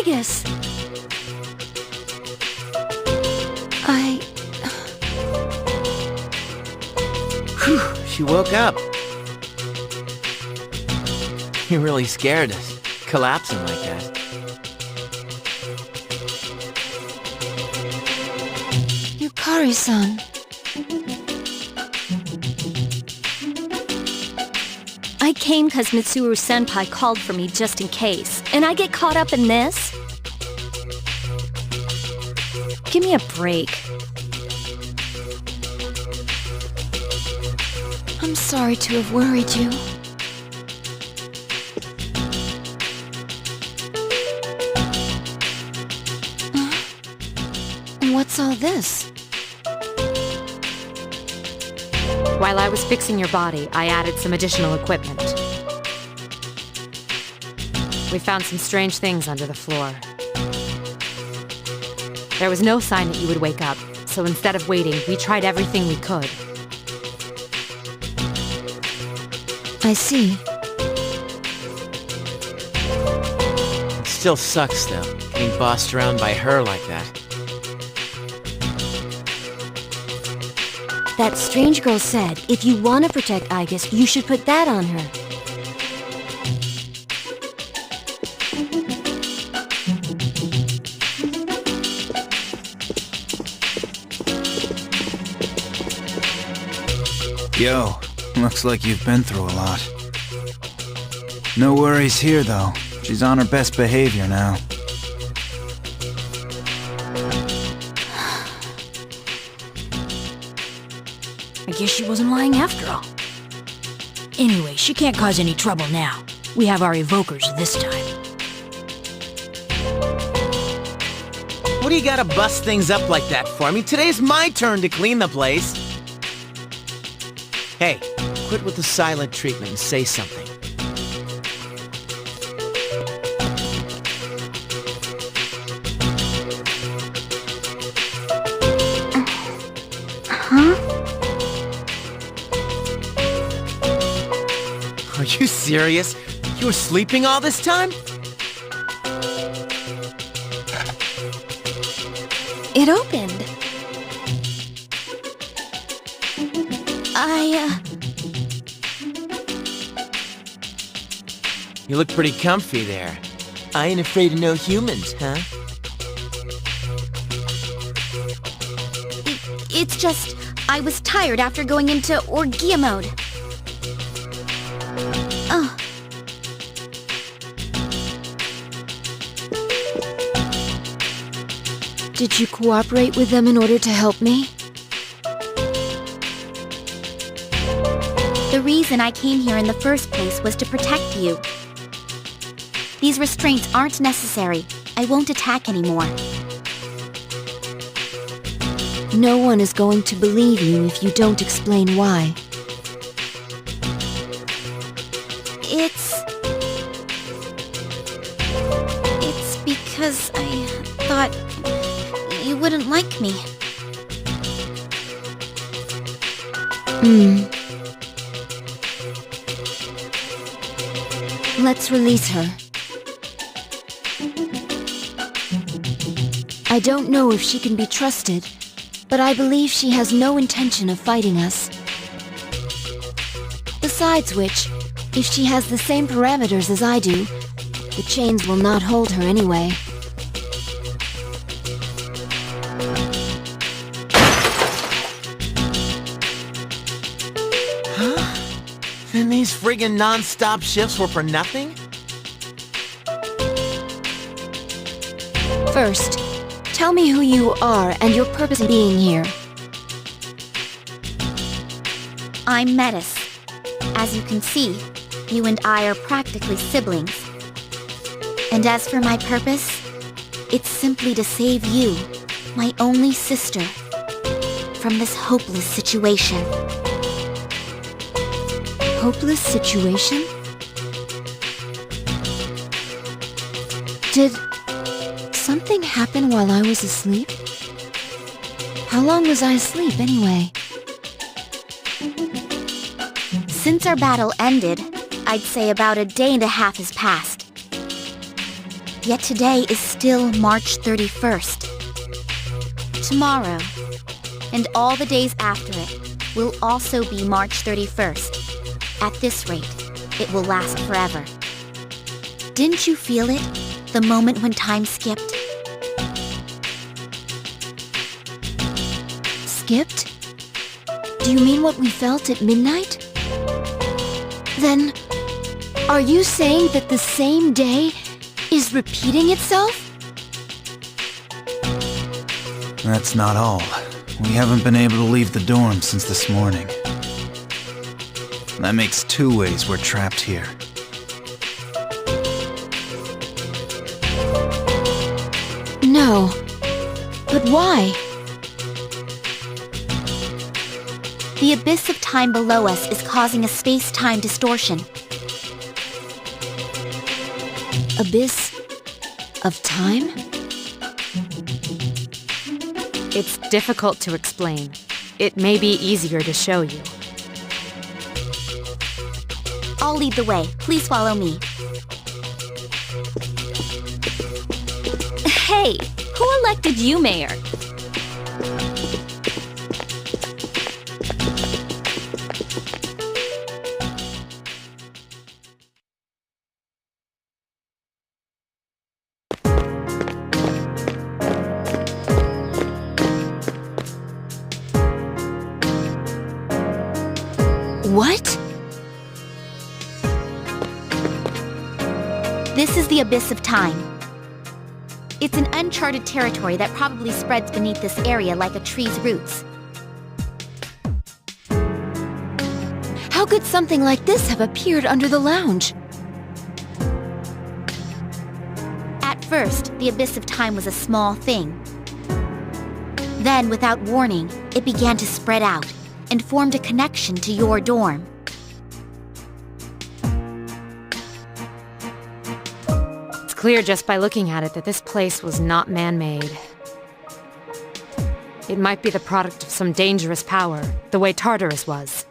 Aigis. Whew, she woke up. You really scared us, collapsing like that. Yukari-san. I came because Mitsuru-senpai called for me just in case, and I get caught up in this? Give me a break. I'm sorry to have worried you. What's all this? While I was fixing your body, I added some additional equipment. We found some strange things under the floor. There was no sign that you would wake up, so instead of waiting, we tried everything we could. I see. It still sucks, though, getting bossed around by her like that. That strange girl said, if you want to protect Aigis, you should put that on her. Yo, looks like you've been through a lot. No worries here, though. She's on her best behavior now. I guess she wasn't lying after all. Anyway, she can't cause any trouble now. We have our evokers this time. What do you gotta bust things up like that for? I mean, today's my turn to clean the place. Hey, quit with the silent treatment and say something. Are you serious? You were sleeping all this time? It opened. You look pretty comfy there. I ain't afraid of no humans, huh? It's just, I was tired after going into Orgia mode. Did you cooperate with them in order to help me? The reason I came here in the first place was to protect you. These restraints aren't necessary. I won't attack anymore. No one is going to believe you if you don't explain why. It's because I thought you wouldn't like me. Let's release her. I don't know if she can be trusted, but I believe she has no intention of fighting us. Besides which, if she has the same parameters as I do, the chains will not hold her anyway. Then these friggin' non-stop shifts were for nothing? First, tell me who you are and your purpose in being here. I'm Metis. As you can see, you and I are practically siblings. And as for my purpose, it's simply to save you, my only sister, from this hopeless situation. Hopeless situation? Did something happen while I was asleep? How long was I asleep anyway? Since our battle ended, I'd say about a day and a half has passed. Yet today is still March 31st. Tomorrow, and all the days after it, will also be March 31st. At this rate, it will last forever. Didn't you feel it, the moment when time skipped? Skipped? Do you mean what we felt at midnight? Then, are you saying that the same day is repeating itself? That's not all. We haven't been able to leave the dorm since this morning. That makes 2 ways we're trapped here. No. But why? The abyss of time below us is causing a space-time distortion. Abyss of time? It's difficult to explain. It may be easier to show you. I'll lead the way. Please follow me. Hey, who elected you mayor? What? This is the abyss of time. It's an uncharted territory that probably spreads beneath this area like a tree's roots. How could something like this have appeared under the lounge? At first, the abyss of time was a small thing. Then, without warning, it began to spread out and formed a connection to your dorm. It's clear just by looking at it that this place was not man-made. It might be the product of some dangerous power, the way Tartarus was.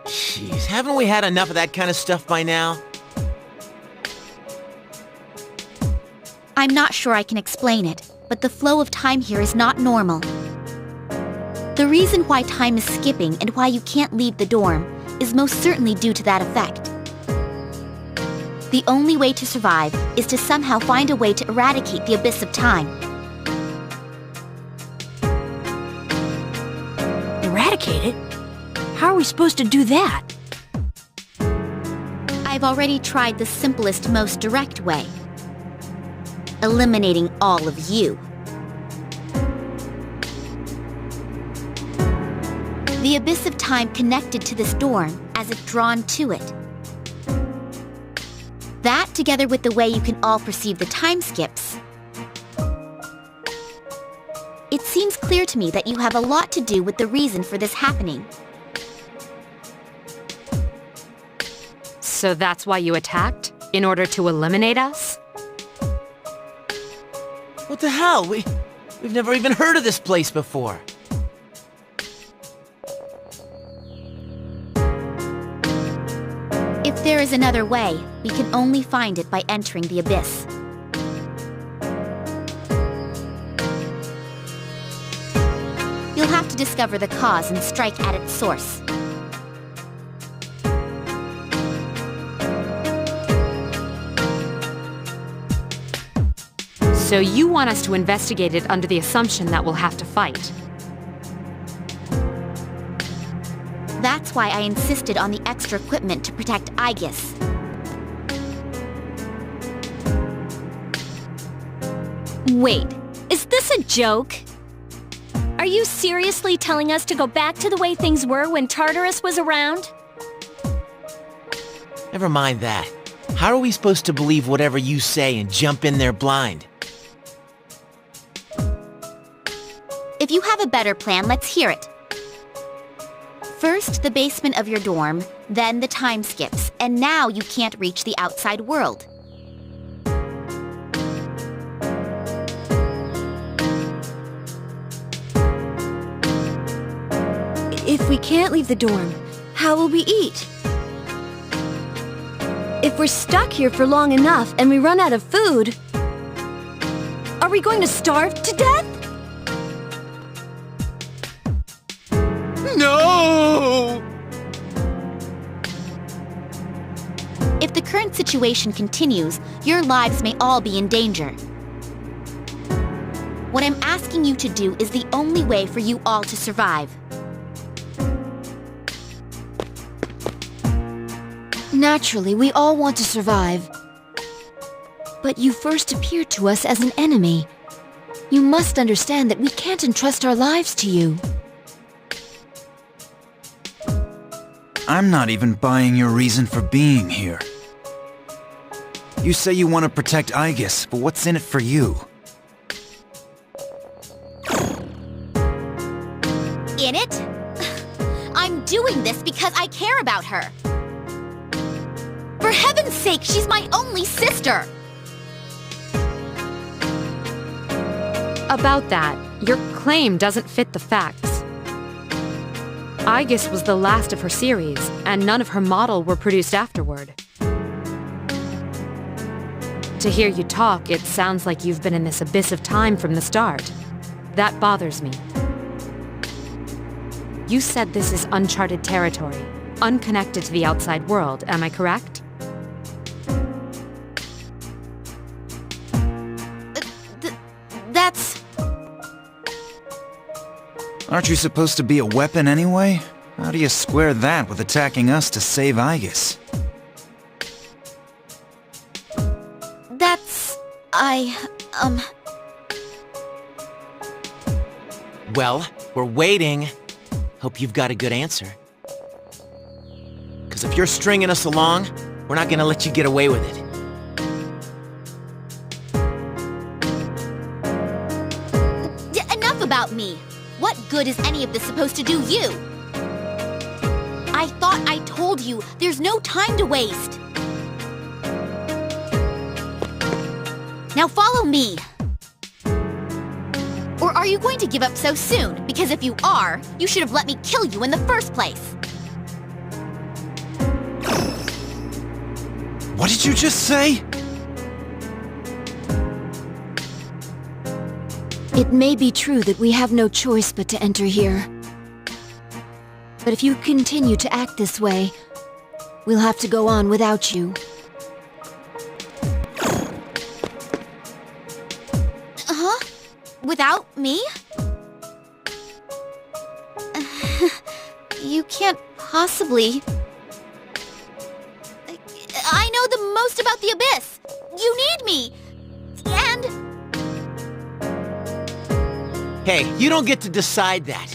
Jeez, haven't we had enough of that kind of stuff by now? I'm not sure I can explain it, but the flow of time here is not normal. The reason why time is skipping and why you can't leave the dorm is most certainly due to that effect. The only way to survive is to somehow find a way to eradicate the abyss of time. Eradicate it? How are we supposed to do that? I've already tried the simplest, most direct way. Eliminating all of you. The abyss of time connected to this dorm, as if drawn to it. That, together with the way you can all perceive the time skips, it seems clear to me that you have a lot to do with the reason for this happening. So that's why you attacked? In order to eliminate us? What the hell? We've never even heard of this place before. If there is another way, we can only find it by entering the abyss. You'll have to discover the cause and strike at its source. So you want us to investigate it under the assumption that we'll have to fight. That's why I insisted on the extra equipment to protect Aegis. Wait, is this a joke? Are you seriously telling us to go back to the way things were when Tartarus was around? Never mind that. How are we supposed to believe whatever you say and jump in there blind? If you have a better plan, let's hear it. First, the basement of your dorm, then the time skips, and now you can't reach the outside world. If we can't leave the dorm, how will we eat? If we're stuck here for long enough and we run out of food, are we going to starve to death? No! If the current situation continues, your lives may all be in danger. What I'm asking you to do is the only way for you all to survive. Naturally, we all want to survive. But you first appeared to us as an enemy. You must understand that we can't entrust our lives to you. I'm not even buying your reason for being here. You say you want to protect Aegis, but what's in it for you? In it? I'm doing this because I care about her. For heaven's sake, she's my only sister! About that, your claim doesn't fit the facts. Aegis was the last of her series, and none of her model were produced afterward. To hear you talk, it sounds like you've been in this abyss of time from the start. That bothers me. You said this is uncharted territory, unconnected to the outside world, am I correct? That's... Aren't you supposed to be a weapon anyway? How do you square that with attacking us to save Aegis? Well, we're waiting. Hope you've got a good answer. Because if you're stringing us along, we're not gonna let you get away with it. Enough about me! What good is any of this supposed to do you? I thought I told you, there's no time to waste. Now follow me. Or are you going to give up so soon? Because if you are, you should have let me kill you in the first place. What did you just say? It may be true that we have no choice but to enter here. But if you continue to act this way, we'll have to go on without you. Huh? Without me? You can't possibly... I know the most about the Abyss! You need me! And... Hey, you don't get to decide that.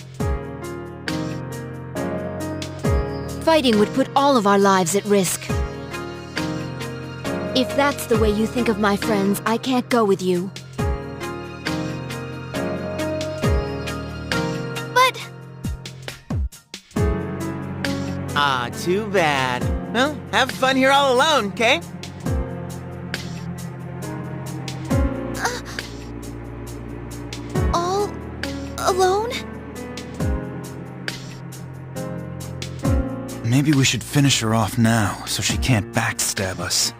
Fighting would put all of our lives at risk. If that's the way you think of my friends, I can't go with you. But... Ah, too bad. Well, have fun here all alone, okay? all... alone? Maybe we should finish her off now, so she can't backstab us.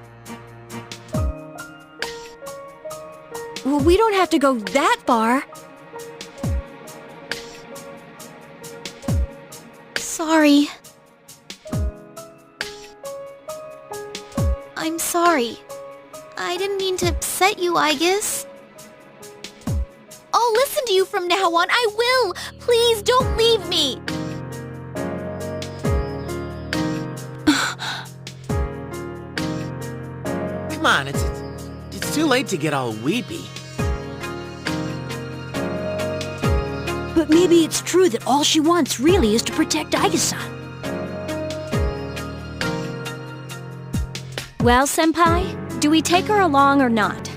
Well, we don't have to go that far. Sorry. I'm sorry. I didn't mean to upset you, I guess. I'll listen to you from now on. I will! Please, don't leave me! Come on, it's too late to get all weepy. But maybe it's true that all she wants really is to protect Aegis-san. Well, Senpai, do we take her along or not?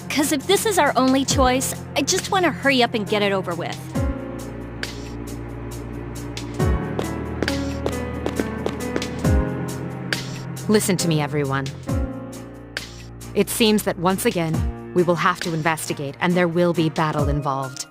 Because if this is our only choice, I just want to hurry up and get it over with. Listen to me, everyone. It seems that once again, we will have to investigate, and there will be battle involved.